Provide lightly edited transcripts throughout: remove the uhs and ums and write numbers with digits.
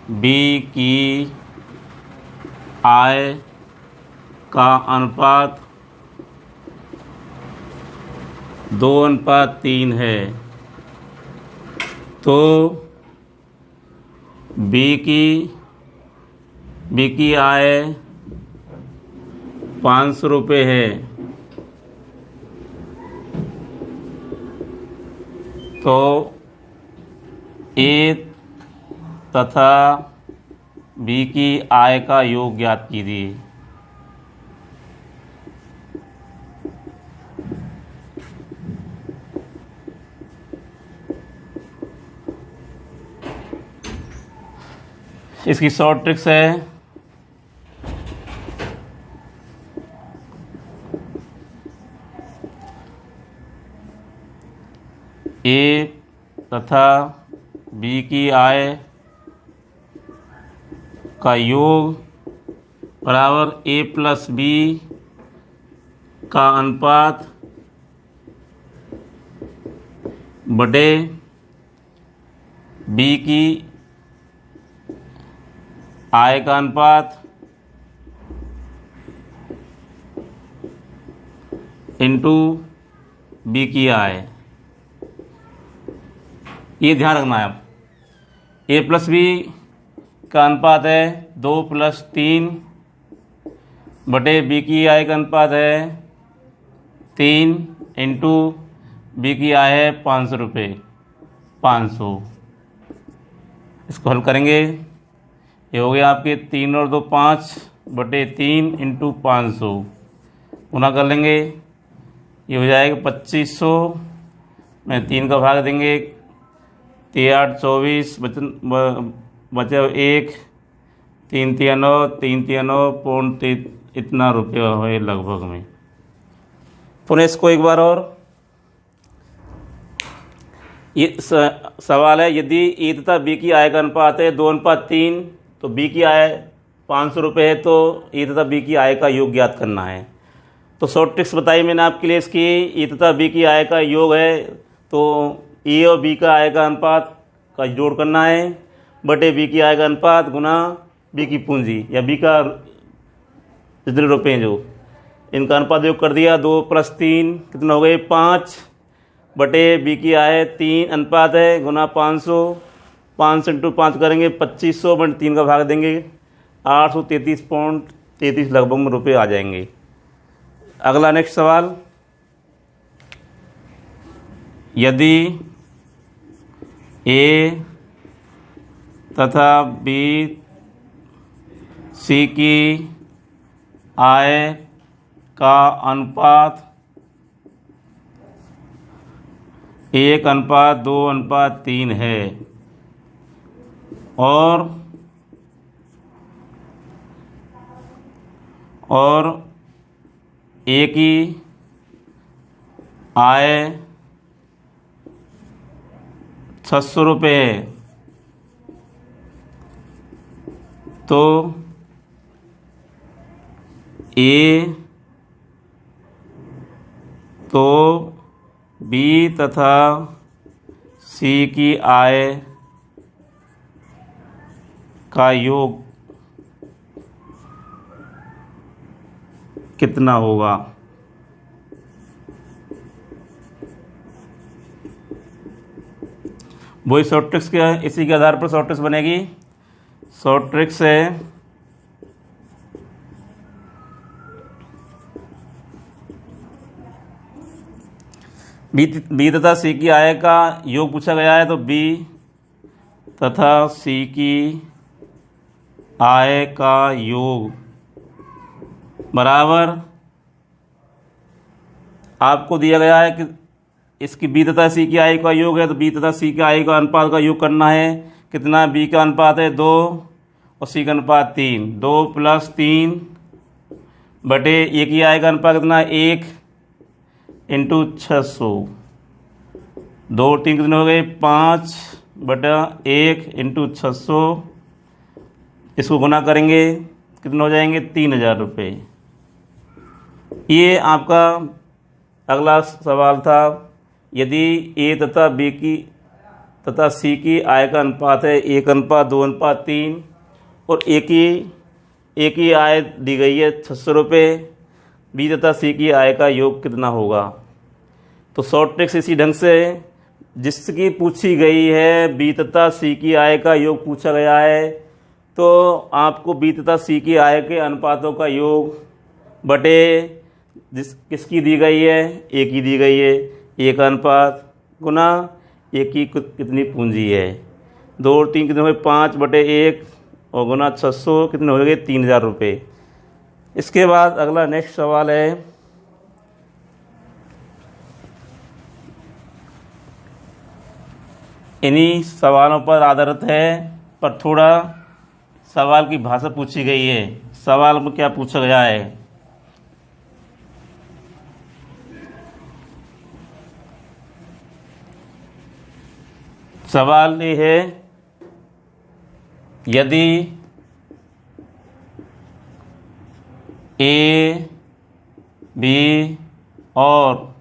B की आय का अनुपात 2:3 है, तो बी की आय 500 रुपये है, तो ए तथा बी की आय का योग ज्ञात कीजिए। इसकी शॉर्ट ट्रिक्स है ए तथा बी की आय का योग बराबर ए प्लस बी का अनुपात बटे बी की आय का अनुपात इंटू बी की आय। ये ध्यान रखना है आप। ए प्लस बी का अनुपात है 2+3 बटे बी की आय का अनुपात है 3 इंटू बी की आय है 500 रुपये 500। इसको हल करेंगे, ये हो गया आपके 3 और 2 5 बटे 3 इंटू 500 गुना कर लेंगे, ये हो जाएगा 2500 में 3 का भाग देंगे, 3 8 24 बचा 1 3 3 9 3 3 9 पौन इतना रुपया है लगभग में। पुनः इसको एक बार और, ये सवाल है यदि ए तथा बी की आय का अनुपात है 2:3 तो बी की आय 500 रुपये है, तो ए तथा बी की आय का योग ज्ञात करना है। तो शॉर्ट ट्रिक्स बताई मैंने आपके लिए इसकी। ए तथा बी की आय का योग है तो ए और बी का आय का अनुपात का जोड़ करना है बटे बी की आय का अनुपात गुना बी की पूंजी या बी का जितने रुपये हैं जो इनका अनुपात योग कर दिया। 2+3 कितना हो गए 5 बटे बी की आय 3 अनुपात है गुना 500 500 इंटू 5 करेंगे 2500 बटे 3 का भाग देंगे 833.33 लगभग में रुपये आ जाएंगे। अगला नेक्स्ट सवाल, यदि ए तथा बी सी की आय का अनुपात 1:2:3 है और ए की आय 600 रुपये है, तो बी तथा सी की आय का योग कितना होगा। वही शॉर्ट ट्रिक्स के इसी के आधार पर शॉर्ट ट्रिक्स बनेगी। शॉर्ट ट्रिक्स है बी तथा सी की आय का योग पूछा गया है, तो बी तथा सी की आय का योग बराबर आपको दिया गया है कि इसकी बी तथा सी की आय का योग है, तो बी तथा सी की आय का अनुपात का योग करना है। कितना, बी का अनुपात है 2 और सी का अनुपात 3, 2+3 बटे ए की आय का अनुपात कितना 1 इंटू 600, 2 और 3 कितने हो गए 5 बटा 1 इंटू 600। इसको गुना करेंगे कितने हो जाएंगे 3000 रुपये। ये आपका अगला सवाल था, यदि ए तथा बी की तथा सी की आय का अनुपात है 1:2:3 और ए की आय दी गई है 600 रुपये। बी तथा सी की आय का योग कितना होगा? तो शॉर्ट ट्रिक्स इसी ढंग से, जिसकी पूछी गई है बी तथा सी की आय का योग पूछा गया है, तो आपको बी तथा सी की आय के अनुपातों का योग बटे किसकी दी गई है, ए की दी गई है, ए का अनुपात गुना ए की कितनी पूंजी है, 2 और 3 कितने हुए 5/1 और गुना 600 कितने हो गए 3000 रुपये। इसके बाद अगला नेक्स्ट सवाल है, इन्हीं सवालों पर आधारित है, पर थोड़ा सवाल की भाषा पूछी गई है। सवाल में क्या पूछा गया है? सवाल ये है, यदि ए, बी और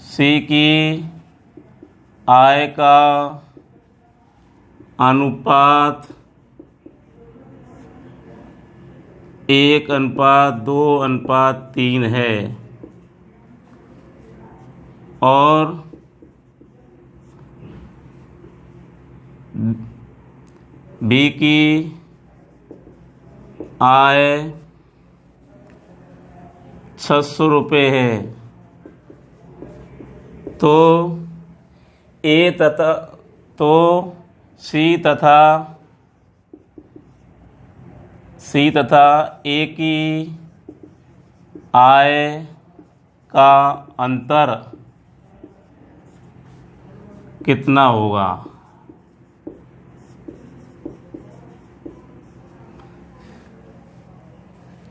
सी की आय का अनुपात 1:2:3 है और बी की आय 600 रुपये है, तो सी तथा ए की आय का अंतर कितना होगा?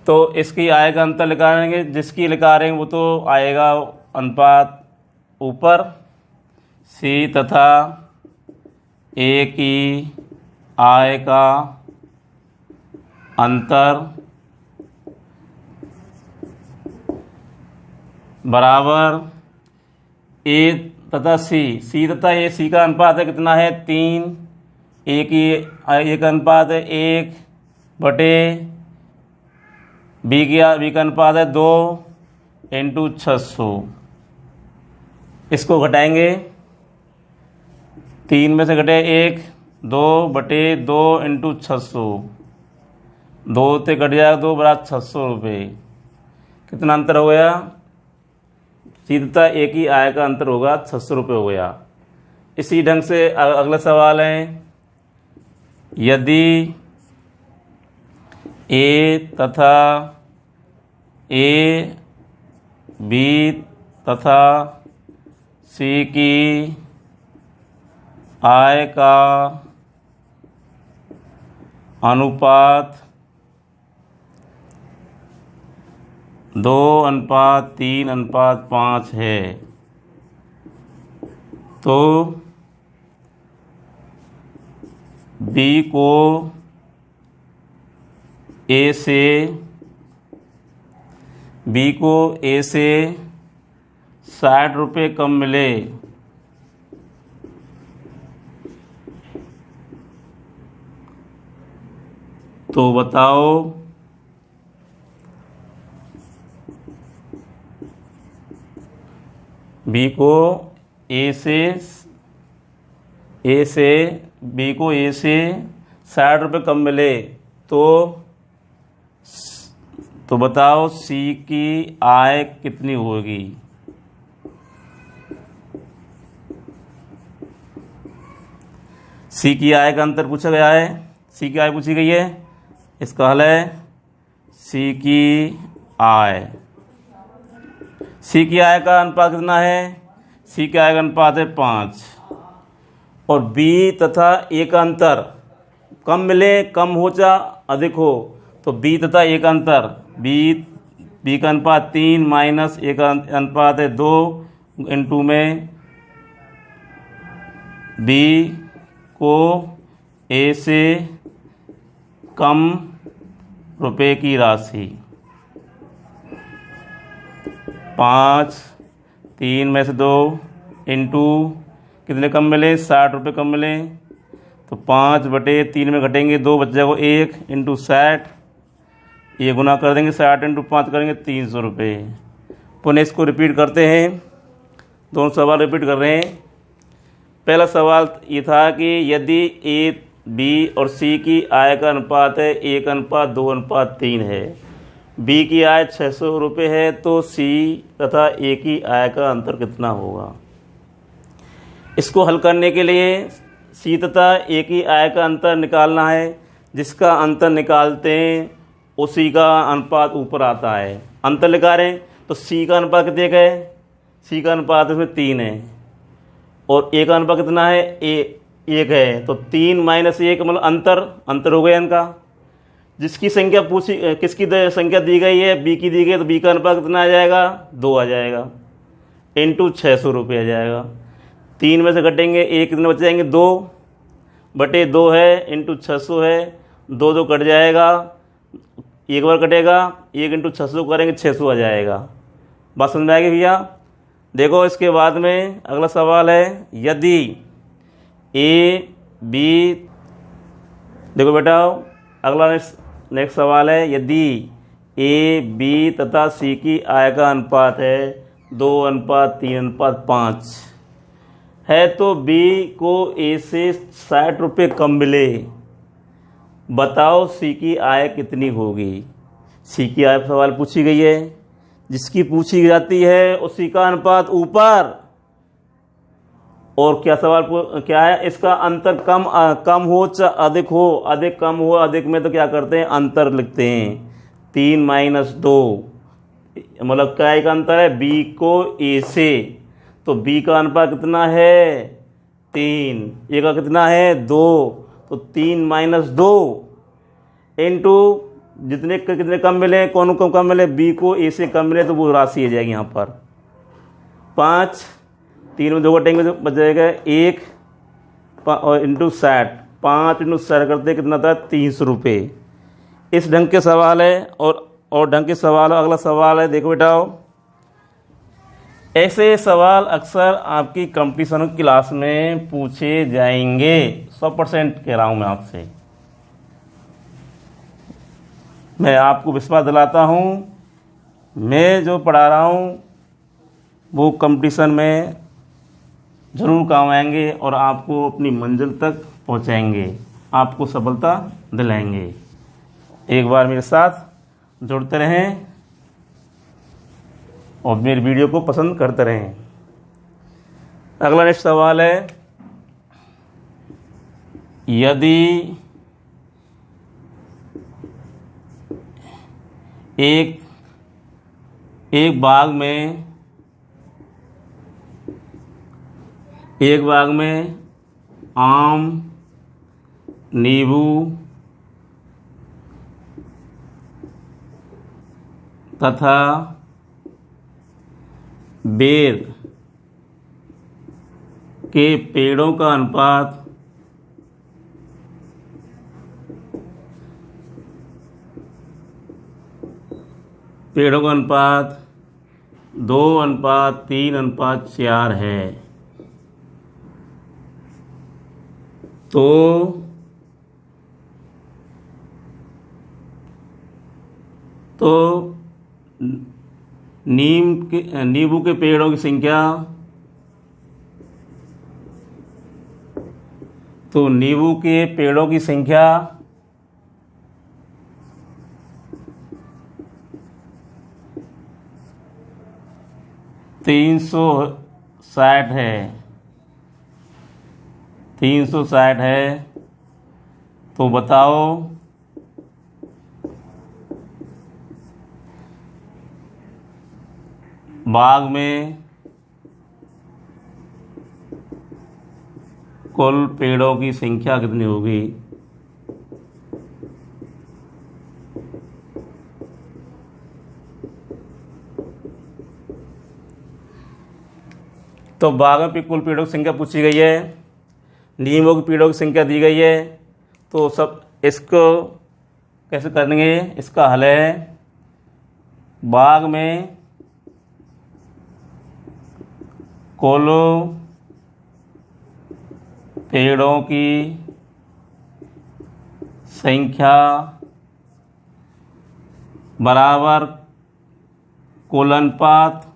तो इसकी आय का अंतर निकालेंगे, जिसकी निकालेंगे वो तो आएगा अनुपात ऊपर, सी तथा ए की आय का अंतर बराबर ए तथा सी तथा ए, सी का अनुपात है कितना है 3, ए की आय का अनुपात है 1 बटे बी का अनुपात है 2 × 600। इसको घटाएंगे, 3 में से घटे 1, 2/2 × 600, 2 से घट जाएगा 2 बराबर 600 रुपये। कितना अंतर हो गया? सी तथा ए की आय का अंतर होगा 600 रुपये हो गया। इसी ढंग से अगला सवाल है, यदि ए तथा ए, बी तथा सी की आय का अनुपात 2:3:5 है, तो बी को ए से 60 रुपये कम मिले, तो बताओ बी को ए से 60 रुपये कम मिले, तो बताओ सी की आय कितनी होगी? सी की आय का अंतर पूछा गया है, सी की आय पूछी गई है। इसका हल है सी की आय। सी की आय का अनुपात कितना है? सी की आय का अनुपात है 5 और बी तथा ए का अंतर कम मिले, कम हो या अधिक हो, तो बी तथा ए का अंतर, बी का अनुपात 3 माइनस ए का अनुपात है 2 × में बी को ए से कम रुपए की राशि 5, 3 में से 2 × कितने कम मिले, 60 रुपये कम मिले। तो 5/3 में घटेंगे 2, बच जाएगा 1 इंटू 60, ये गुना कर देंगे, 60 इंटू 5 करेंगे 300 रुपये। पुनः इसको रिपीट करते हैं, दोनों सवाल रिपीट कर रहे हैं। पहला सवाल ये था कि यदि ए, बी और सी की आय का अनुपात है 1:2:3 है, बी की आय 600 रुपये है, तो सी तथा ए की आय का अंतर कितना होगा। इसको हल करने के लिए सी तथा ए की आय का अंतर निकालना है। जिसका अंतर निकालते हैं उसी का अनुपात ऊपर आता है। अंतर निकाल रहे हैं तो सी का अनुपात कितने का है, सी का अनुपात इसमें 3 है और ए का अनुपात कितना है, 1 है। तो 3 - 1 मतलब अंतर हो गया इनका। जिसकी संख्या पूछी, किसकी संख्या दी गई है, बी की दी गई, तो बी का अनुपात कितना आ जाएगा, 2 आ जाएगा इंटू 600 रुपये आ जाएगा। 3 में से घटेंगे 1, कितने बच जाएंगे, 2/2 है इंटू 600 है, 2 कट जाएगा, एक बार कटेगा, 1 इंटू 600 करेंगे 600 आ जाएगा। बात समझ में आएगी भैया। देखो इसके बाद में अगला सवाल है, यदि ए बी, देखो बेटा अगला नेक्स्ट सवाल है, यदि ए बी तथा सी की आय का अनुपात है 2:3:5 है, तो बी को ए से 60 रुपये कम मिले, बताओ सी की आय कितनी होगी। सी की आय सवाल पूछी गई है, जिसकी पूछी जाती है उसी का अनुपात ऊपर। और क्या सवाल क्या है, इसका अंतर कम हो चाहे अधिक हो, अधिक कम हो, अधिक में तो क्या करते हैं, अंतर लिखते हैं। 3 - 2 मतलब क्या का अंतर है, बी को ए से, तो बी का अनुपात कितना है, 3, ए का कितना है, 2, तो 3 - 2 इंटू जितने कितने कम मिले, कौन को कम मिले, बी को ए से कम मिले, तो वो राशि आ जाएगी यहाँ पर 5। 3 में 2 घटेंगे तो बच जाएगा 1 और इंटू 60, 5 इंटू 60 करते कितना था, 300 रुपये। इस ढंग के सवाल है। और ढंग के सवाल, अगला सवाल है, देखो बेटाओ, ऐसे सवाल अक्सर आपकी कंपटीशन क्लास में पूछे जाएंगे, 100% कह रहा हूँ मैं आपसे। मैं आपको विश्वास दिलाता हूँ, मैं जो पढ़ा रहा हूँ वो कंपटीशन में ज़रूर काम आएंगे और आपको अपनी मंजिल तक पहुँचाएंगे, आपको सफलता दिलाएंगे। एक बार मेरे साथ जुड़ते रहें और मेरे वीडियो को पसंद करते रहें। अगला नेक्स्ट सवाल है, यदि एक बाग में आम, नींबू तथा बेर के पेड़ों का अनुपात 2:3:4 है, तो नींबू के पेड़ों की संख्या, तो नींबू के पेड़ों की संख्या 360 है, 360 है। तो बताओ बाग में कुल पेड़ों की संख्या कितनी होगी। तो बाग में कुल पेड़ों की संख्या पूछी गई है, नींबू के पेड़ों की संख्या दी गई है। तो सब इसको कैसे करेंगे, इसका हल है, बाग में कुल पेड़ों की संख्या बराबर कुल अनुपात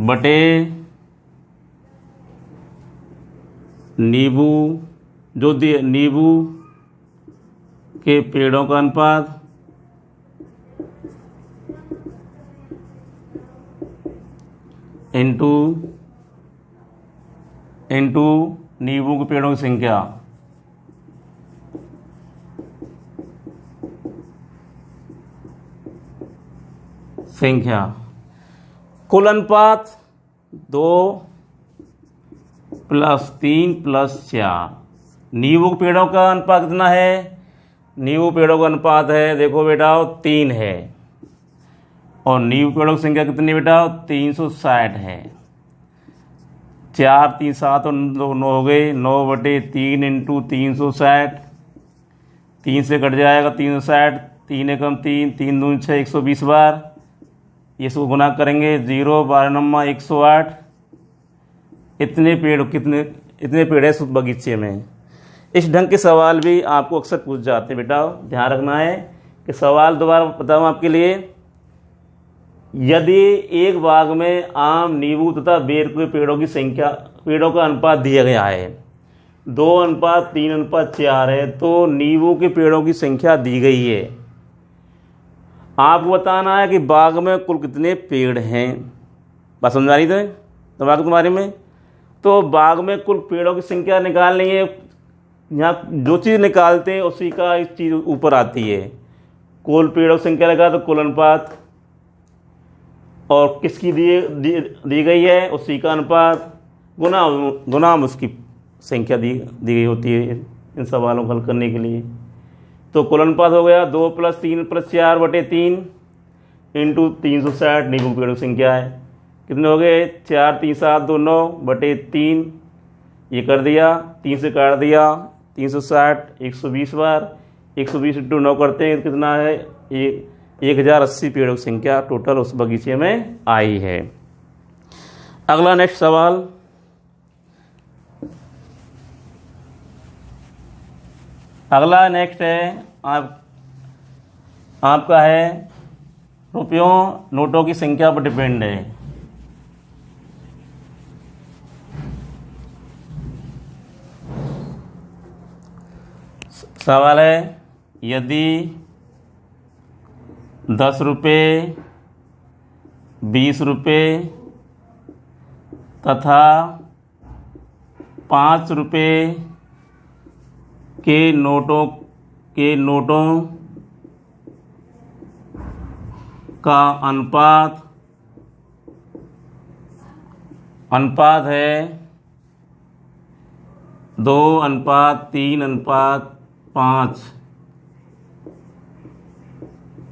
बटे नींबू जो दिए नींबू के पेड़ों का अनुपात इंटू नींबू के पेड़ों की संख्या कुल अनुपात 2 + 3 + 4। नींबू के पेड़ों का अनुपात कितना है? नींबू पेड़ों का अनुपात है, देखो बेटा 3 है, और नींबू पेड़ों की संख्या कितनी बेटा? 360 है। 4 3 7 और 9 हो गए, 9/3 × 360, 3 से कट जाएगा 360, 3 एकम 3, 3 दूनी 6, 120 बार। इसको गुना करेंगे 0 12 9 108। इतने पेड़ है उस बगीचे में। इस ढंग के सवाल भी आपको अक्सर पूछ जाते हैं बेटा, ध्यान रखना है कि सवाल दोबारा बताऊँ आपके लिए। यदि एक बाग में आम, नींबू तथा बेर के पेड़ों का अनुपात दिया गया है 2:3:4 है, तो नींबू के पेड़ों की संख्या दी गई है। आपको बताना है कि बाग में कुल कितने पेड़ हैं। बात समझ आ रही है दिमाग तुम्हारे में? तो बाग में कुल पेड़ों की संख्या निकालनी है। यहाँ जो चीज़ निकालते हैं उसी का एक चीज़ ऊपर आती है। कुल पेड़ों की संख्या लगा तो कुल अनुपात, और किसकी दी गई है उसी का अनुपात गुना उसकी संख्या दी गई होती है इन सवालों को हल करने के लिए। तो कुल अनुपात हो गया 2 + 3 + 4/3 × 360। नींबू पेड़ों की संख्या है, कितने हो गए? 4 3 7 2 9/3। ये कर दिया, 3 से काट दिया, 360 120 बार, 120 × 9 करते हैं कितना है? 1080 पेड़ों की संख्या टोटल उस बगीचे में आई है। अगला नेक्स्ट सवाल, अगला नेक्स्ट है आपका है रुपयों नोटों की संख्या पर डिपेंड है। सवाल है, यदि 10 रुपये, 20 रुपये तथा 5 रुपये के नोटों का अनुपात है 2:3:5,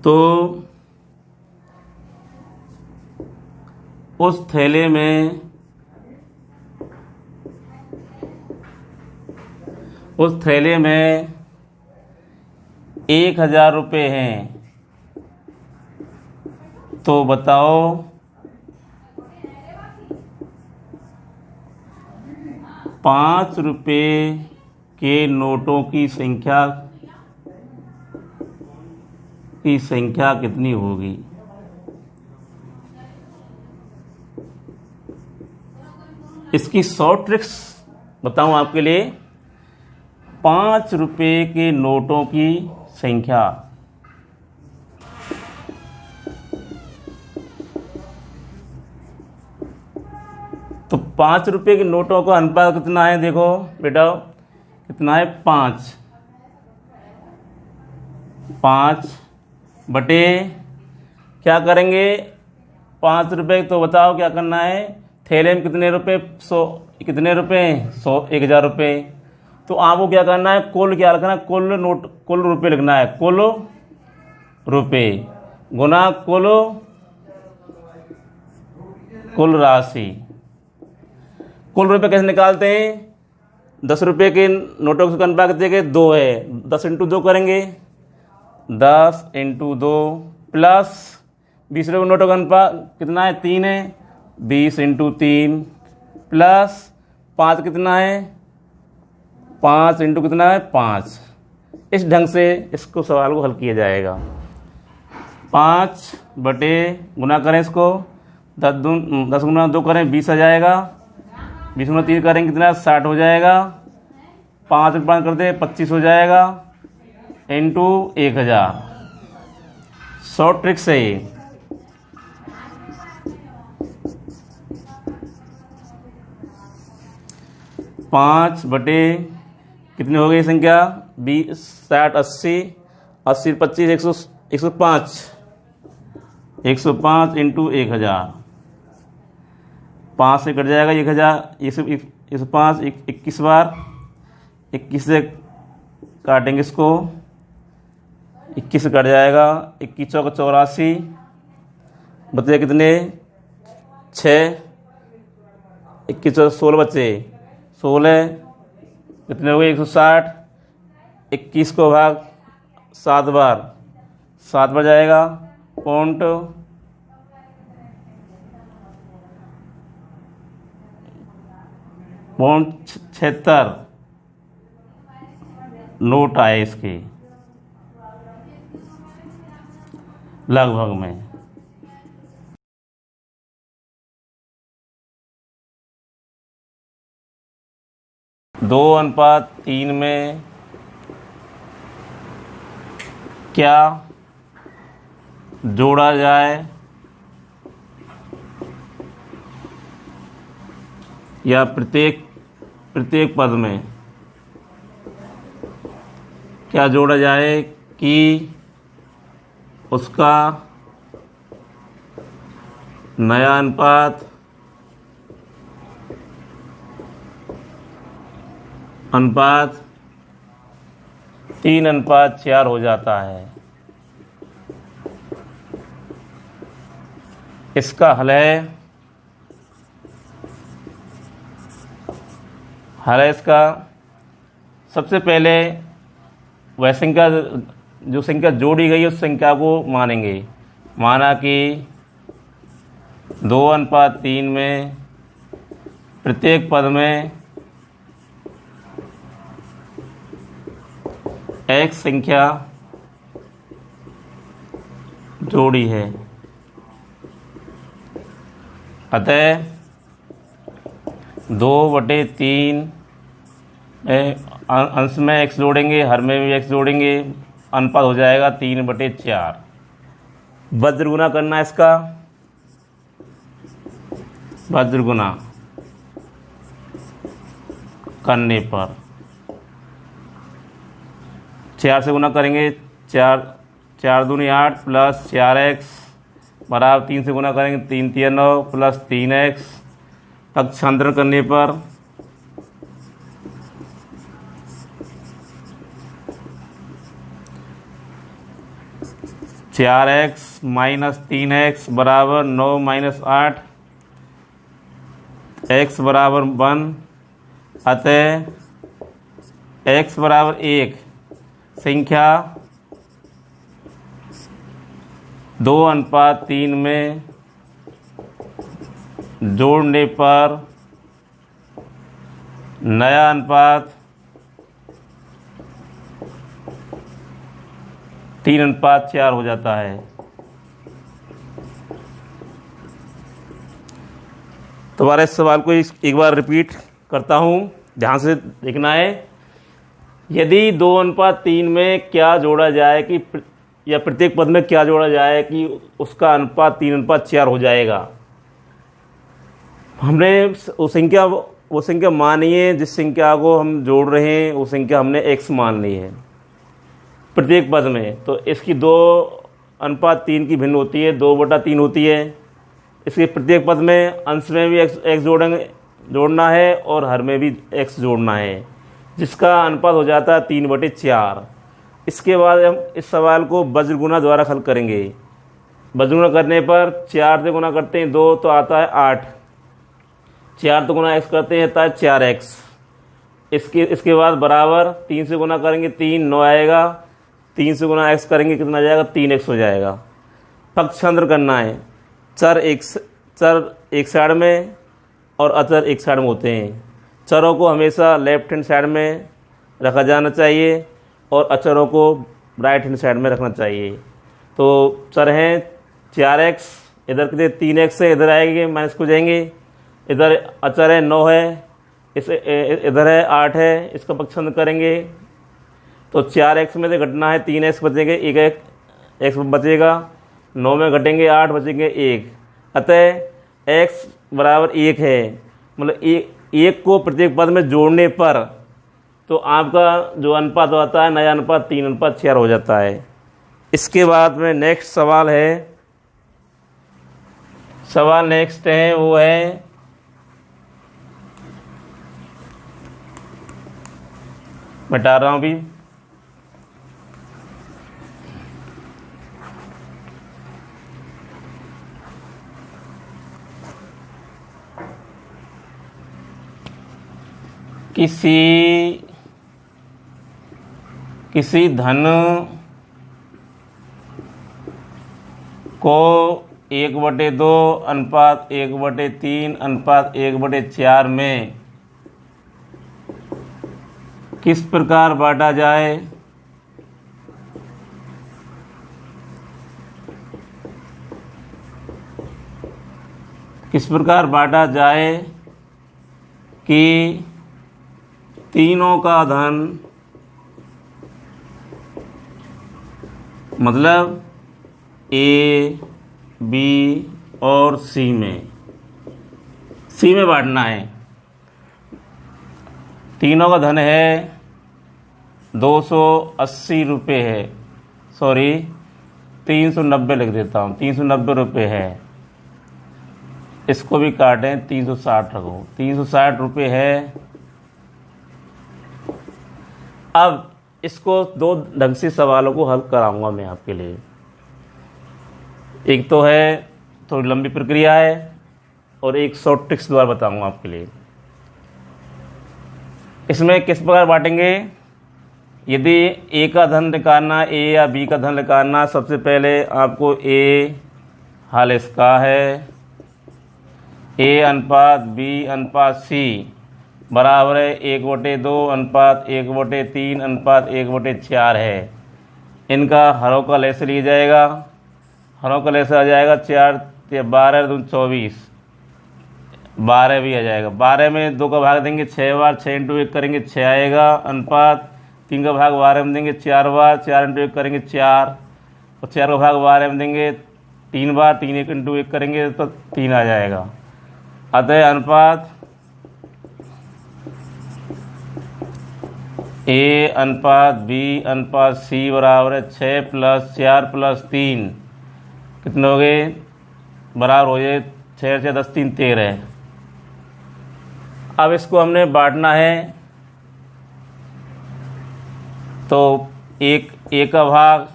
तो उस थैले में 1000 रुपये हैं। तो बताओ 5 रुपये के नोटों की संख्या कितनी होगी? इसकी शॉर्ट ट्रिक्स बताऊं आपके लिए। 5 रुपये के नोटों की संख्या, तो 5 रुपये के नोटों का अनुपात कितना है? देखो बेटा कितना है? 5 बटे क्या करेंगे? 5 रुपये, तो बताओ क्या करना है? थैले में कितने रुपये? 100। कितने रुपये? 100 1000 रुपये। तो आपको क्या करना है? कुल क्या लिखना है? कुल रुपये लिखना है। कुल रुपये गुना कुल राशि। कुल रुपये कैसे निकालते हैं? 10 रुपये के नोटों का अनुपात कितने? 2 है। 10 × 2 करेंगे, 10 × 2 प्लस 20 रुपये के नोटों का अनुपात कितना है? 3 है। 20 इंटू 3 प्लस 5 कितना है, 5 इंटू कितना है 5। इस ढंग से इसको सवाल को हल किया जाएगा। 5 बटे गुना करें इसको, 10 गुना 2 करें 20 आ जाएगा, 20 गुना 3 करेंगे कितना 60 हो जाएगा, 5 इंटू 5 करते 25 हो जाएगा, इंटू 1000। शॉर्ट ट्रिक से ही 5 बटे कितनी हो गई संख्या 20 60 80 80 25 105 105 इंटू 1000। 5 से कट जाएगा 1000, 105 21 बार, 21 से काटेंगे इसको, 21 से कट जाएगा, 21 चौका 84, बचे कितने 6, 21 चौका 16 बचे 16, कितने हो गए 160, 21 को भाग 7 बार, 7 बार जाएगा, पॉइंट 76 नोट आए इसके लगभग में। दो अनुपात 3 में क्या जोड़ा जाए या प्रत्येक पद में क्या जोड़ा जाए कि उसका नया अनुपात 3:4 हो जाता है। इसका हल है इसका सबसे पहले वह संख्या जो संख्या जोड़ी गई उस संख्या को मानेंगे। माना कि 2:3 में प्रत्येक पद में एक संख्या जोड़ी है, अतः 2/3 अंश में x जोड़ेंगे, हर में भी x जोड़ेंगे, अनुपात हो जाएगा 3/4। वज्र गुना करना है इसका, वज्र गुना करने पर 4 से गुना करेंगे, 4 दूनी 8 प्लस 4x बराबर 3 से गुना करेंगे 3 3 9 प्लस 3x। पक्षांतरण करने पर 4x माइनस 3x बराबर 9 माइनस 8, x बराबर 1, अतः x बराबर 1 संख्या 2:3 में जोड़ने पर नया अनुपात 3:4 हो जाता है। दोबारा इस सवाल को एक बार रिपीट करता हूँ, ध्यान से देखना है। यदि 2:3 में क्या जोड़ा जाए कि या प्रत्येक पद में क्या जोड़ा जाए कि उसका अनुपात 3:4 हो जाएगा। हमने वो संख्या मानी है जिस संख्या को हम जोड़ रहे हैं, वो संख्या हमने x मान ली है प्रत्येक पद में। तो इसकी 2:3 की भिन्न होती है, 2/3 होती है। इसके प्रत्येक पद में अंश में भी x जोड़ना है और हर में भी x जोड़ना है, जिसका अनुपात हो जाता है 3/4। इसके बाद हम इस सवाल को वज्र गुना द्वारा हल करेंगे। वज्र गुना करने पर 4 से गुना करते हैं 2 तो आता है 8, 4 तो गुना x करते हैं आता है 4x। इसके बाद बराबर 3 से गुना करेंगे 3 9 आएगा, 3 से गुना x करेंगे कितना जाएगा 3x हो जाएगा। पक्षांतर करना है, चर एक साइड में और अचर एक साइड में होते हैं। चरों को हमेशा लेफ्ट हैंड साइड में रखा जाना चाहिए और अचरों को राइट हैंड साइड में रखना चाहिए। तो चर हैं 4x, इधर कितने 3x है, इधर आएंगे माइनस को जाएंगे। इधर अचर है 9 है, इस इधर है 8 है, इसका पक्षांतर करेंगे तो 4x में से घटना है 3x बचेंगे, एक x बचेगा, 9 में घटेंगे 8 बचेंगे 1। अतः x बराबर 1 है। मतलब एक को प्रत्येक पद में जोड़ने पर तो आपका जो अनुपात होता है नया अनुपात 3:4 हो जाता है। इसके बाद में नेक्स्ट सवाल है, सवाल नेक्स्ट है वो है मिटा रहा हूँ अभी। किसी धन को 1/2 अनुपात 1/3 अनुपात 1/4 में किस प्रकार बांटा जाए? किस प्रकार बांटा जाए कि तीनों का धन, मतलब ए, बी और सी में बांटना है। तीनों का धन है 280 रुपये है, सॉरी 390 लिख देता हूँ, 390 रुपये है। इसको भी काटें 360 रखो, 360 रुपये है। अब इसको दो ढंग से सवालों को हल कराऊंगा मैं आपके लिए। एक तो है थोड़ी लंबी प्रक्रिया है और एक शॉर्ट ट्रिक्स द्वारा बताऊंगा आपके लिए। इसमें किस प्रकार बांटेंगे? यदि ए का धन निकालना, ए या बी का धन निकालना, सबसे पहले आपको ए हाल इसका है ए अनुपात बी अनुपात सी बराबर है 1/2 अनुपात 1/3 अनुपात 1/4 है। इनका हरों का लैसे लिया जाएगा, हरों का लैसे आ जाएगा 4 12 दूनी 24, 12 भी आ जाएगा। 12 में 2 का भाग देंगे 6 बार, 6 × 1 करेंगे 6 आएगा। अनुपात 3 का भाग 12 में देंगे 4 बार, 4 × 1 करेंगे 4, और 4 का भाग 12 में देंगे 3 बार, 3 × 1 करेंगे तो 3 आ जाएगा। अतः अनुपात ए अनुपात बी अनुपात सी बराबर है 6 + 4 + 3 कितने हो गए? बराबर हो जाए 6 × 10 3 13। अब इसको हमने बांटना है तो एक का भाग,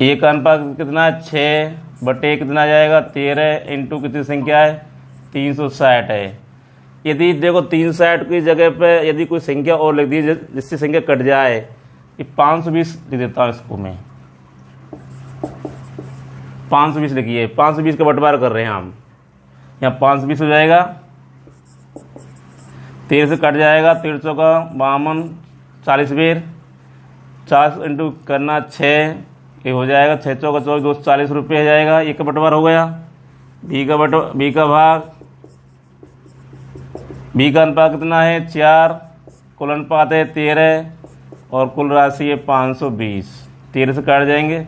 एक का अनुपात कितना 6/1 कितना आ जाएगा 13 इंटू कितनी संख्या है 360 है। यदि देखो 360 की जगह पे यदि कोई संख्या और लिख दी जिससे संख्या कट जाए, ये 520 लिख देता हूँ इसको मैं, 520 लिखिए। 520 का बंटवारा कर रहे हैं हम, यहाँ 520 हो जाएगा, 13 से कट जाएगा, 13 का 52 40 बेर, 40 इंटू करना 6, ये हो जाएगा 6 चौका 24 240 रुपये हो जाएगा। ये का बंटवारा हो गया। बी का भाग, बी का अनुपात कितना है 4, कुल अनुपात है 13 और कुल राशि है 520। 13 से काट जाएंगे,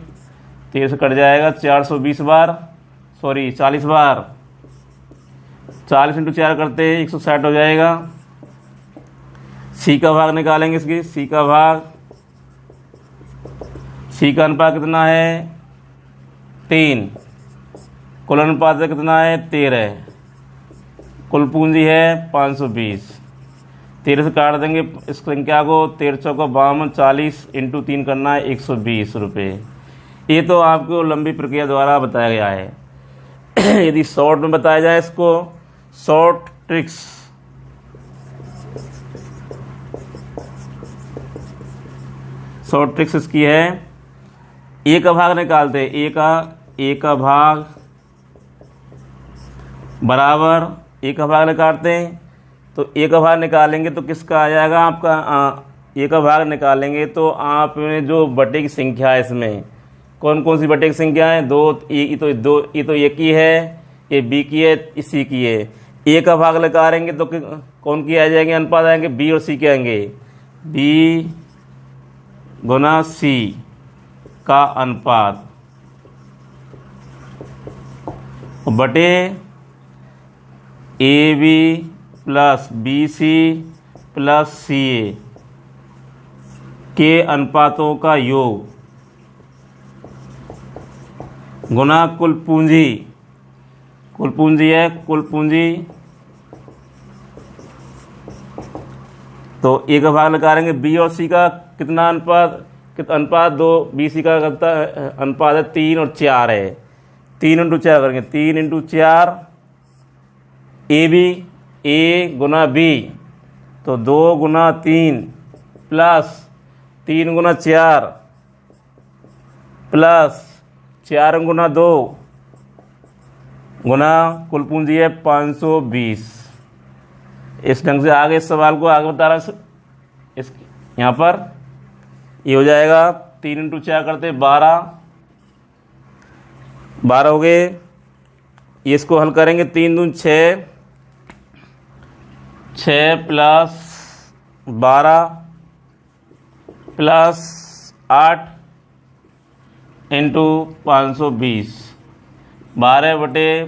13 से कट जाएगा 420 बार, सॉरी 40 बार, 40 इंटू 4 करते हैं 160 हो जाएगा। सी का भाग निकालेंगे इसकी, सी का भाग, सी का अनुपात कितना है 3, कुल अनुपात कितना है 13, कुल पूंजी है 520। 13 से काट देंगे इस संख्या को, 13 चौका 52 40 इंटू 3 करना है 120 रुपये। ये तो आपको लंबी प्रक्रिया द्वारा बताया गया है। यदि शॉर्ट में बताया जाए इसको, शॉर्ट ट्रिक्स, शॉर्ट ट्रिक्स इसकी है। ए का भाग निकालते हैं, ए का भाग बराबर ए का भाग निकालते हैं, तो ए का भाग निकालेंगे तो किसका आ जाएगा आपका, ए का भाग निकालेंगे तो आप में जो बटे की संख्या है इसमें कौन कौन सी बटे की संख्या है, ये तो ए की है, ये बी की है, सी की है। ए का भाग निकालेंगे तो कौन की आ जाएंगे, अनुपात आएंगे बी और सी के आएंगे, बी गुना सी का अनुपात बटे A B plus B C plus C A के अनुपातों का योग गुना कुल पूंजी है, कुल पूंजी तो ए का भाग निकालेंगे बी और सी का कितना अनुपात 2, बी सी का कितना अनुपात है 3 और 4 है, 3 इंटू 4 करेंगे, 3 इंटू 4 ए बी, ए गुना बी तो 2 गुना 3 प्लस 3 गुना 4 प्लस 4 गुना 2 गुना कुल पूंजी है 520। इस ढंग से आगे इस सवाल को आगे बता रहा इस यहाँ पर ये हो जाएगा 3 इंटू 4 करते 12 हो गए। इसको हल करेंगे 3 दून 6 प्लस 12 प्लस 8 इंटू 520, 12 बटे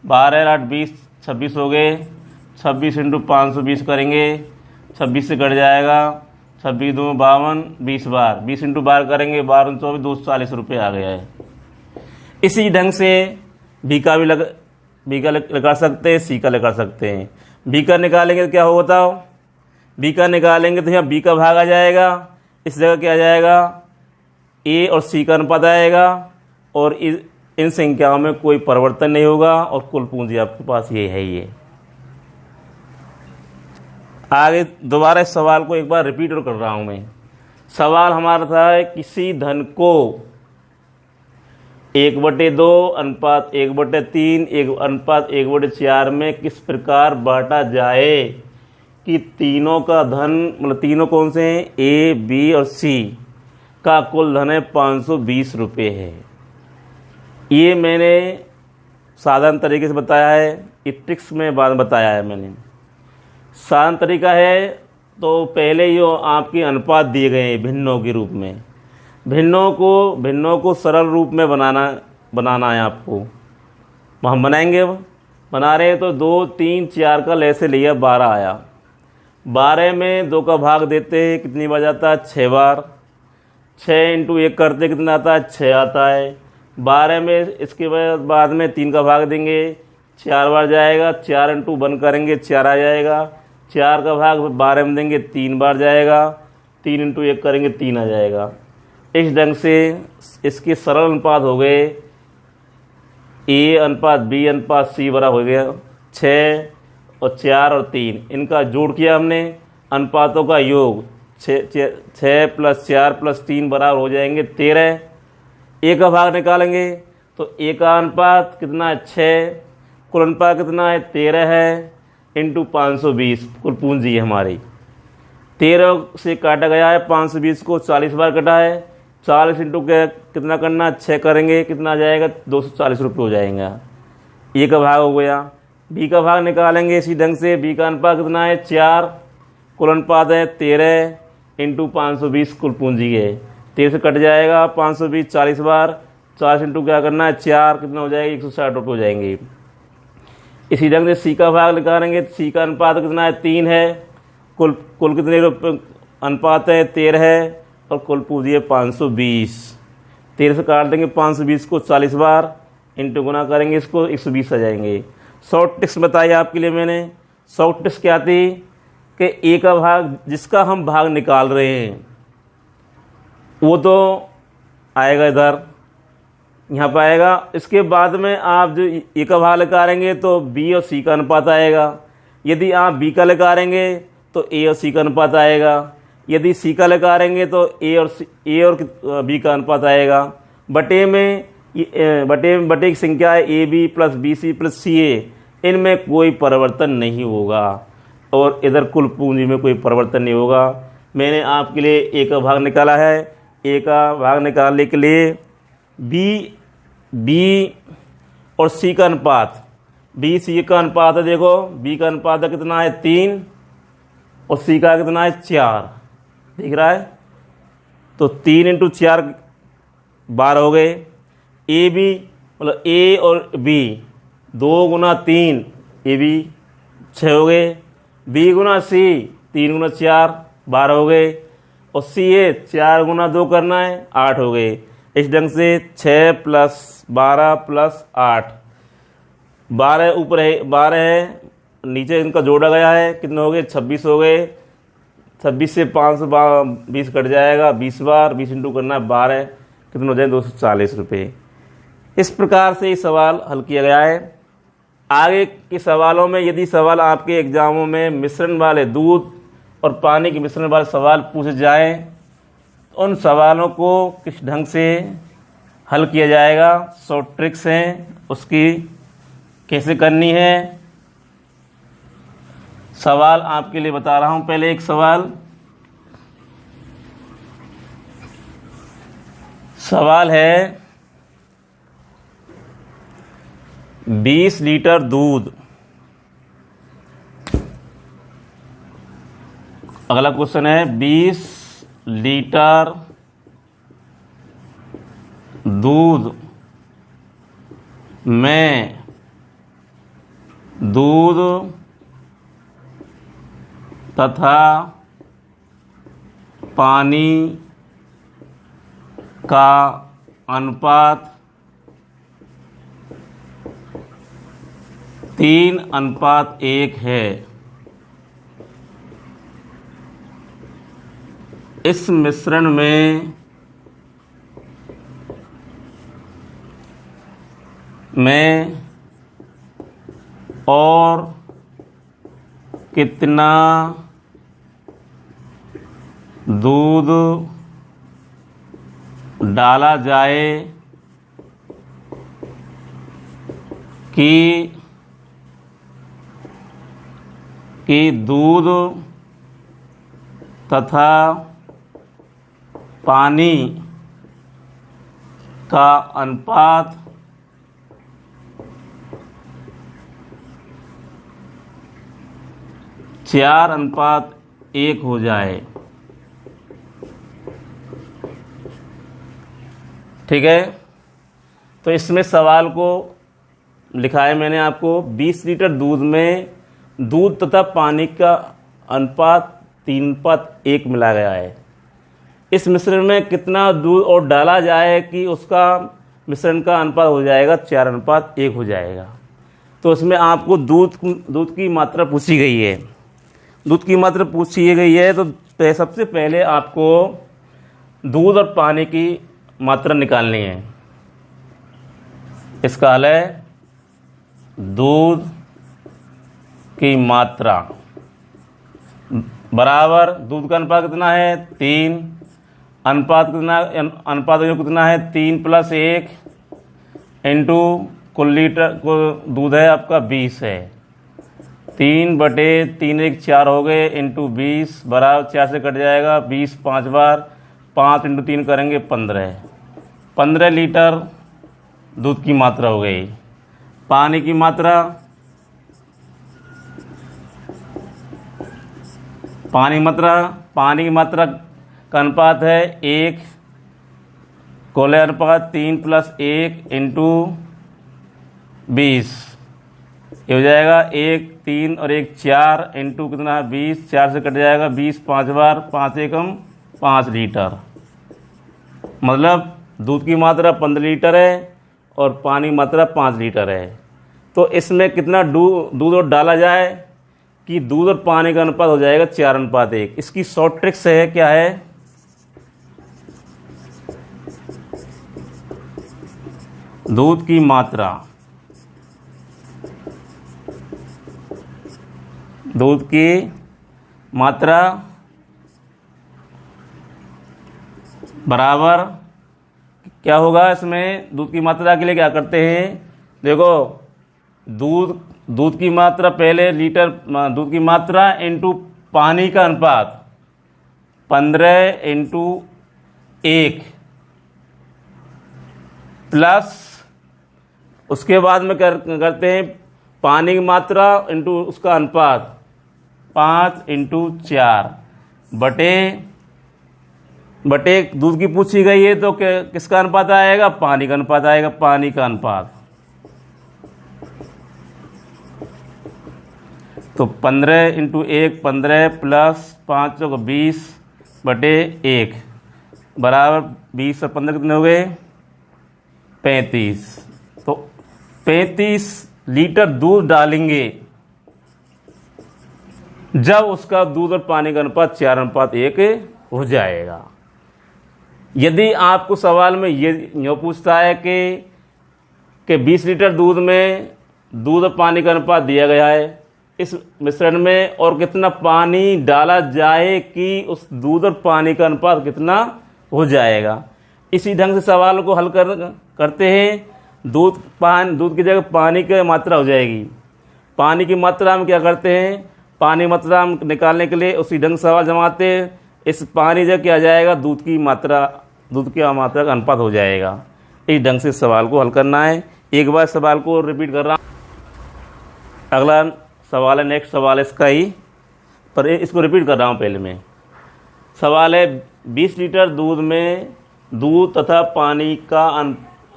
12 8 20 26 हो गए, 26 इंटू 520 करेंगे, 26 से कट जाएगा, 26 2 52 20 बार 20 इंटू बार करेंगे 12 24 240 रुपये आ गया है। इसी ढंग से बी का लगा सकते हैं, सी का लगा सकते हैं। बी का निकालेंगे तो क्या हो बताओ, बी का निकालेंगे तो यहाँ बी का भाग आ जाएगा, इस जगह क्या आ जाएगा ए और सी का अनुपात आएगा और इन संख्याओं में कोई परिवर्तन नहीं होगा और कुल पूंजी आपके पास ये है। ये आगे दोबारा इस सवाल को एक बार रिपीट और कर रहा हूं मैं। सवाल हमारा था किसी धन को 1/2 अनुपात 1/3 अनुपात 1/4 में किस प्रकार बांटा जाए कि तीनों का धन, मतलब तीनों कौन से हैं, ए बी और सी का कुल धन है 520 रुपये है। ये मैंने साधारण तरीके से बताया है, ये ट्रिक्स में बाद बताया है मैंने। साधारण तरीका है तो पहले ही आपके अनुपात दिए गए हैं भिन्नों के रूप में, भिन्नों को सरल रूप में बनाना है आपको। हम बनाएंगे, अब बना रहे हैं तो 2 3 4 का लैसे लिया 12 आया, 12 में 2 का भाग देते हैं कितनी बार जाता है 6 बार, 6 इंटू 1 करते कितना आता है 6 आता है। 12 में इसके बाद में 3 का भाग देंगे 4 बार जाएगा, 4 इंटू 1 करेंगे 4 आ जाएगा, 4 का भाग 12 में देंगे 3 बार जाएगा, 3 इंटू 1 करेंगे 3 आ जाएगा। इस ढंग से इसके सरल अनुपात हो गए ए अनुपात बी अनुपात सी बराबर हो गया 6 और 4 और 3, इनका जोड़ किया हमने, अनुपातों का योग 6 प्लस 4 प्लस 3 बराबर हो जाएंगे 13। ए का भाग निकालेंगे तो ए का अनुपात कितना है 6, कुल अनुपात कितना है 13 है, इंटू 520 कुल पूंजी है हमारी। 13 से काटा गया है 520 को 40 बार कटा है, 40 इंटू कितना करना 6 करेंगे कितना आ जाएगा 240 रुपये हो जाएगा। ए का भाग हो गया। बी का भाग निकालेंगे इसी ढंग से, बी का अनुपात कितना है 4, कुल अनुपात है 13 इंटू 520 कुल पूंजी है। 13 से कट जाएगा 520 40 बार, 40 इंटू क्या करना है 4 कितना हो जाएगा 160 रुपये हो जाएंगे। इसी ढंग से सी का भाग निकालेंगे, सी का अनुपात कितना है 3 है, कुल कितने रुपये अनुपात है 13 है और कुल पूंजी है 520। 13 से काट देंगे 520 को 40 बार, इंटू गुना करेंगे इसको 120 आ जाएंगे। शॉर्ट टिक्स बताई आपके लिए मैंने। शॉर्ट टिक्स क्या थी कि ए का भाग जिसका हम भाग निकाल रहे हैं वो तो आएगा इधर, यहाँ पर आएगा। इसके बाद में आप जो ए का भाग निकालेंगे तो बी और सी का अनुपात आएगा। यदि आप बी का निकालेंगे तो ए और सी का अनुपात आएगा। यदि सी का निकालेंगे तो ए और बी का अनुपात आएगा। बटे में बटे की संख्या है A B plus B C plus C A इनमें कोई परिवर्तन नहीं होगा और इधर कुल पूंजी में कोई परिवर्तन नहीं होगा। मैंने आपके लिए ए का भाग निकाला है। ए का भाग निकालने के लिए बी और सी का अनुपात, बी सी का अनुपात है। देखो बी का अनुपात कितना है 3 और सी का कितना है 4, दिख रहा है। तो 3 × 4 12 हो गए। ए बी मतलब ए और बी 2 × 3 ए बी 6 हो गए। बी × सी 3 × 4 12 हो गए। और सी ए 4 × 2 करना है 8 हो गए। इस ढंग से 6 + 12 + 8, 12 ऊपर है 12 है, नीचे इनका जोड़ा गया है, कितने हो गए 26 हो गए। 26 से 520 कट जाएगा 20 बार, 20 इंटू करना है 12, कितने हो जाए 240 रुपये। इस प्रकार से ये सवाल हल किया गया है। आगे के सवालों में यदि सवाल आपके एग्जामों में मिश्रण वाले, दूध और पानी के मिश्रण वाले सवाल पूछे जाएं तो उन सवालों को किस ढंग से हल किया जाएगा, शॉर्ट ट्रिक्स हैं उसकी कैसे करनी है। सवाल आपके लिए बता रहा हूं। पहले एक सवाल है 20 लीटर दूध। अगला क्वेश्चन है 20 लीटर दूध में दूध तथा पानी का अनुपात 3:1 है। इस मिश्रण में और कितना दूध डाला जाए कि दूध तथा पानी का अनुपात 4:1 हो जाए। ठीक है, तो इसमें सवाल को लिखा है मैंने आपको 20 लीटर दूध में दूध तथा पानी का अनुपात 3:1 मिला गया है। इस मिश्रण में कितना दूध और डाला जाए कि उसका मिश्रण का अनुपात हो जाएगा 4:1 हो जाएगा। तो इसमें आपको दूध की मात्रा पूछी गई है। दूध की मात्रा पूछी गई है तो सबसे पहले आपको दूध और पानी की मात्रा निकालनी है। इसका हल है दूध की मात्रा बराबर दूध का अनुपात कितना है 3, अनुपात कितना है 3 + 1 इंटू कुल लीटर को दूध है आपका 20 है। 3/3 1 4 हो गए इंटू 20 बराबर 4 से कट जाएगा 20 5 बार, 5 × 3 करेंगे 15 लीटर दूध की मात्रा हो गई। पानी की मात्रा का अनुपात है 1, कुल अनुपात 3 + 1 इंटू 20, ये हो जाएगा 1 3 और 1 4 इंटू कितना 20, 4 से कट जाएगा 20 5 बार, 5 एकम 5 लीटर। मतलब दूध की मात्रा 15 लीटर है और पानी की मात्रा 5 लीटर है। तो इसमें कितना दूध और डाला जाए कि दूध और पानी का अनुपात हो जाएगा 4:1। इसकी शॉर्ट ट्रिक्स है क्या है, दूध की मात्रा बराबर क्या होगा। इसमें दूध की मात्रा के लिए क्या करते हैं, देखो दूध दूध की मात्रा पहले लीटर दूध की मात्रा इंटू पानी का अनुपात 15/1 प्लस उसके बाद में करते हैं पानी की मात्रा इंटू उसका अनुपात 5/4 बटे दूध की पूछी गई है तो किसका अनुपात आएगा? पानी का अनुपात आएगा, पानी का अनुपात। तो 15/1 15 प्लस 5 को 20/1 बराबर 20 और 15 कितने हो गए? 35। तो 35 लीटर दूध डालेंगे जब उसका दूध और पानी का अनुपात 4/1 हो जाएगा। यदि आपको सवाल में ये पूछता है कि 20 लीटर दूध में दूध और पानी का अनुपात दिया गया है, इस मिश्रण में और कितना पानी डाला जाए कि उस दूध और पानी का अनुपात कितना हो जाएगा, इसी ढंग से सवाल को हल करते हैं। दूध की जगह पानी की मात्रा हो जाएगी। पानी की मात्रा हम क्या करते हैं? पानी मात्रा हम निकालने के लिए उसी ढंग से सवाल जमाते हैं। इस पानी जगह क्या जाएगा? दूध की मात्रा का अनुपात हो जाएगा। इस ढंग से सवाल को हल करना है। एक बार सवाल को रिपीट कर रहा हूँ। अगला सवाल है, नेक्स्ट सवाल है इसका ही, पर इसको रिपीट कर रहा हूँ पहले में। सवाल है 20 लीटर दूध में दूध तथा पानी का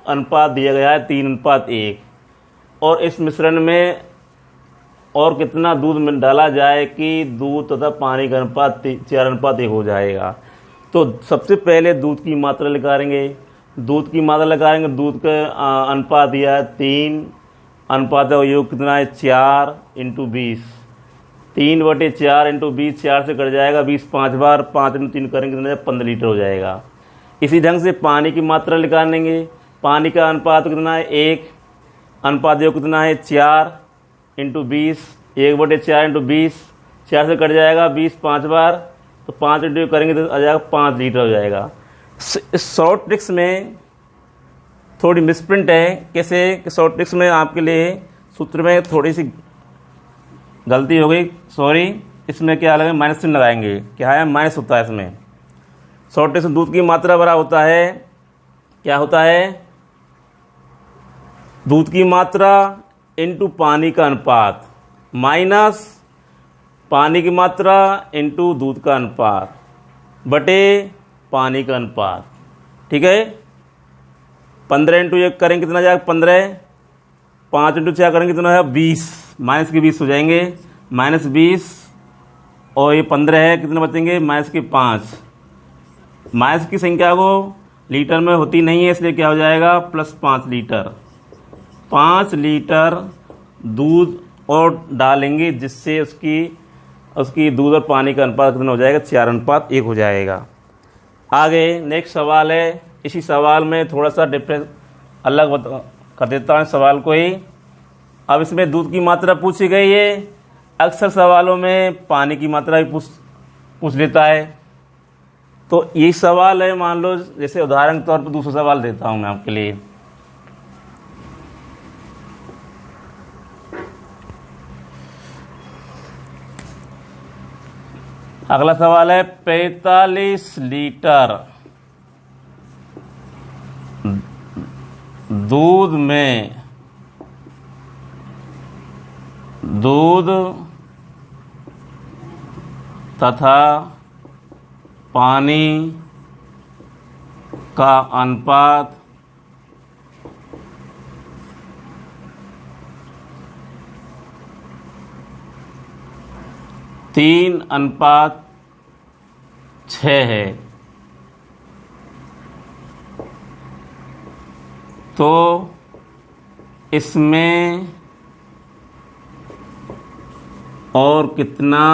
अनुपात दिया गया है 3/1 और इस मिश्रण में और कितना दूध में डाला जाए कि दूध तथा पानी का अनुपात 4/1 हो जाएगा। तो सबसे पहले दूध की मात्रा निकालेंगे। दूध का अनुपात दिया है 3, अनुपात का योग कितना है? 4 × 20। 3/4 × 20, 4 से कट जाएगा 20 5 बार, 5 × 3 करेंगे कितना? 15 लीटर हो जाएगा। इसी ढंग से पानी की मात्रा निकालेंगे। पानी का अनुपात कितना है? 1, अनुपात योग कितना है? 4 × 20, 1/4 × 20, 4 से कट जाएगा 20 5 बार, तो 5 × करेंगे तो आ जाएगा 5 लीटर हो जाएगा। इस शॉर्ट ट्रिक्स में थोड़ी मिसप्रिंट है। कैसे? कि शॉर्ट ट्रिक्स में आपके लिए सूत्र में थोड़ी सी गलती हो गई, सॉरी। इसमें क्या लगे? माइनस चिन्ह लगाएंगे। क्या है? माइनस होता है इसमें। शॉर्ट ट्रिक्स में दूध की मात्रा बड़ा होता है, क्या होता है? दूध की मात्रा इंटू पानी का अनुपात माइनस पानी की मात्रा इंटू दूध का अनुपात बटे पानी का अनुपात। ठीक है? 15 × 1 करेंगे कितना जाएगा? 15। 5 × 4 करेंगे कितना है? 20। माइनस के 20 हो जाएंगे, -20 और ये 15 है, कितने बचेंगे? -5। माइनस की संख्या को लीटर में होती नहीं है, इसलिए क्या हो जाएगा? +5 लीटर। 5 लीटर दूध और डालेंगे जिससे उसकी दूध और पानी का अनुपात कितना हो जाएगा? 4/1 हो जाएगा। आगे नेक्स्ट सवाल है। इसी सवाल में थोड़ा सा डिफरेंस अलग कर देता हूँ सवाल को ही। अब इसमें दूध की मात्रा पूछी गई है। अक्सर सवालों में पानी की मात्रा भी पूछ लेता है। तो ये सवाल है, मान लो जैसे उदाहरण के तौर पर दूसरा सवाल देता हूँ मैं आपके लिए। अगला सवाल है 45 लीटर दूध में दूध तथा पानी का अनुपात 3/6 है। तो इसमें और कितना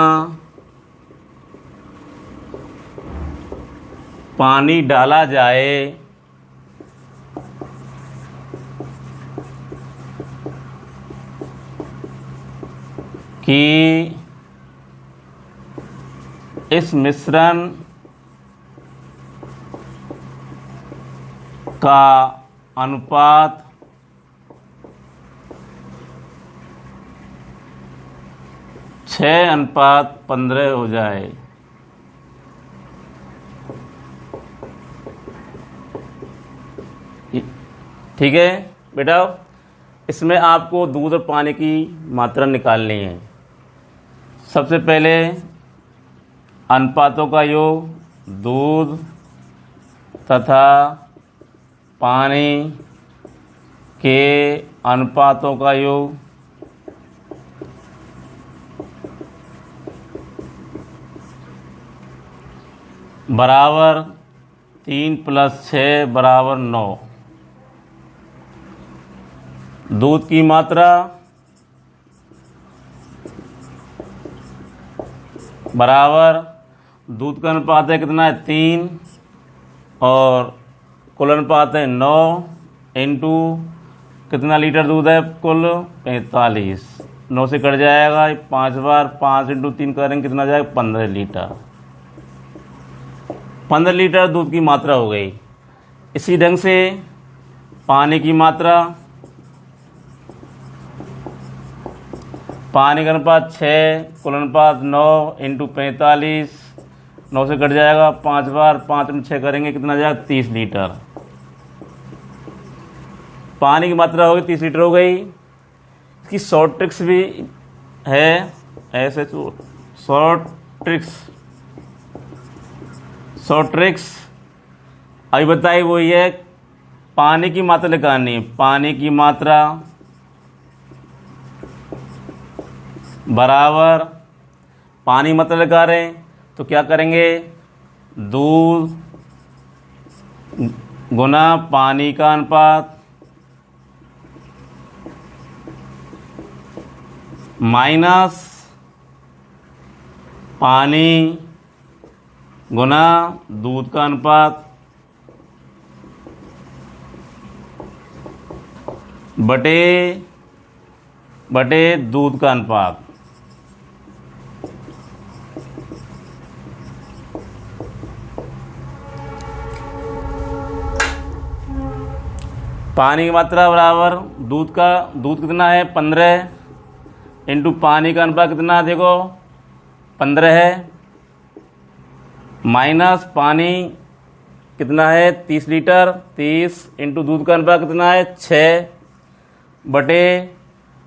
पानी डाला जाए कि इस मिश्रण का अनुपात 6:15 हो जाए। ठीक है बेटा, इसमें आपको दूध और पानी की मात्रा निकालनी है। सबसे पहले अनुपातों का योग, दूध तथा पानी के अनुपातों का योग बराबर 3 + 6 बराबर 9। दूध की मात्रा बराबर, दूध का अनुपात है कितना है 3 और कुल अनुपात है 9 इंटू कितना लीटर दूध है कुल 45। 9 से कट जाएगा 5 बार, 5 इंटू 3 करेंगे कितना जाएगा 15 लीटर। 15 लीटर दूध की मात्रा हो गई। इसी ढंग से पानी की मात्रा, पानी का अनुपात 6, कुल अनुपात 9 इंटू 45। 9 से कट जाएगा 5 बार, 5 इंटू 6 करेंगे कितना जाएगा 30 लीटर। पानी की मात्रा हो गई 30 लीटर हो गई। इसकी शॉर्ट ट्रिक्स भी है, ऐसे शॉर्ट ट्रिक्स अभी बताई वो ये पानी की मात्रा निकालनी है। पानी की मात्रा बराबर, पानी मात्रा लगा रहे हैं तो क्या करेंगे, दूध गुना पानी का अनुपात माइनस पानी गुना दूध का अनुपात बटे दूध का अनुपात। पानी की मात्रा बराबर दूध कितना है 15 इंटू पानी का अनुपात कितना है देखो 15 है, माइनस पानी कितना है 30 लीटर, 30 इंटू दूध का अनुपात कितना है 6 बटे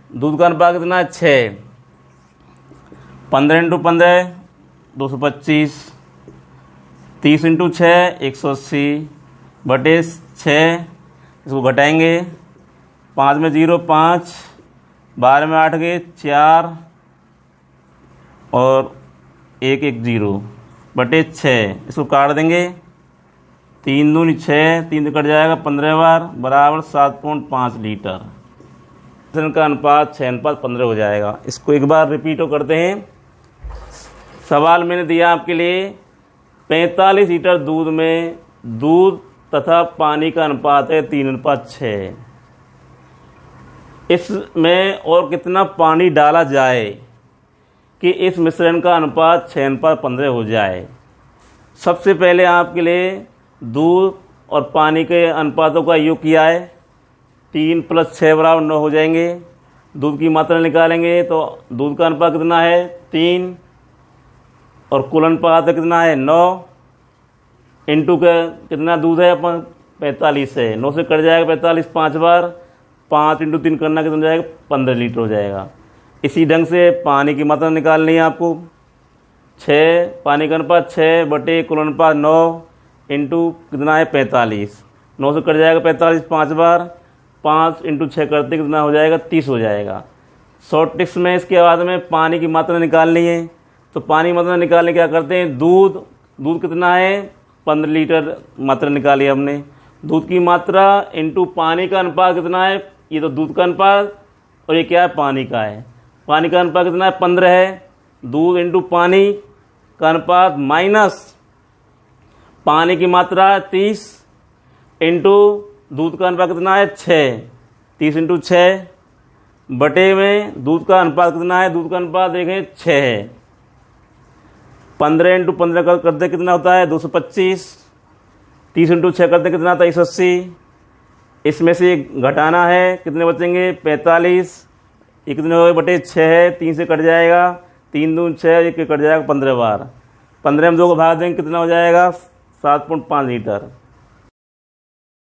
दूध का अनुपात कितना है 6। 15 इंटू 15 225, 30 इंटू 6 180 बटे 6। इसको घटाएंगे, 5 में 0 5, 12 में 8 के 4 और 1 1 0 बटे 6। इसको काट देंगे, 3 दूनी 6, 3 कट जाएगा 15 बार बराबर 7.5 लीटर। का अनुपात 6:15 हो जाएगा। इसको एक बार रिपीट करते हैं। सवाल मैंने दिया आपके लिए 45 लीटर दूध में दूध तथा पानी का अनुपात है 3:6। इसमें और कितना पानी डाला जाए कि इस मिश्रण का अनुपात 6:15 हो जाए। सबसे पहले आपके लिए दूध और पानी के अनुपातों का योग किया है, 3 + 6 बराबर 9 हो जाएंगे। दूध की मात्रा निकालेंगे तो दूध का अनुपात कितना है 3 और कुल अनुपात कितना है 9 इंटू का कितना दूध है अपन 45 है, 9 से कट जाएगा 45 5 बार, 5 इंटू 3 करना कितना जाएगा 15 लीटर हो जाएगा। इसी ढंग से पानी की मात्रा निकालनी है आपको, 6 पानी का अनुपात 6 बटे कुल अनुपात 9 इंटू कितना है 45। 9 से कट जाएगा 45 5 बार, 5 इंटू 6 करते कितना हो जाएगा 30 हो जाएगा। शॉर्ट ट्रिक्स में इसके बाद में पानी की मात्रा निकालनी है। तो पानी की मात्रा निकालने क्या करते हैं, दूध कितना है 15 लीटर मात्रा निकाली हमने। दूध की मात्रा इंटू पानी का अनुपात कितना है, ये तो दूध का अनुपात और ये क्या है पानी का है। पानी का अनुपात कितना है 15 है, दूध इंटू पानी का अनुपात माइनस पानी की मात्रा 30 इंटू दूध का अनुपात कितना है 6, 30 इंटू 6 बटे में दूध का अनुपात कितना है, दूध का अनुपात देखें 6 है। 15 इंटू 15 करते कितना होता है 225, 30 इंटू 6 करते कितना होता है 180। इसमें से घटाना है, कितने बचेंगे 45, ये कितने हो गए बटे 6 है, 3 से कट जाएगा, तीन दून 6, ये कट जाएगा 15 बार। 15 में 2 को भाग देंगे कितना हो जाएगा? 7.5 लीटर।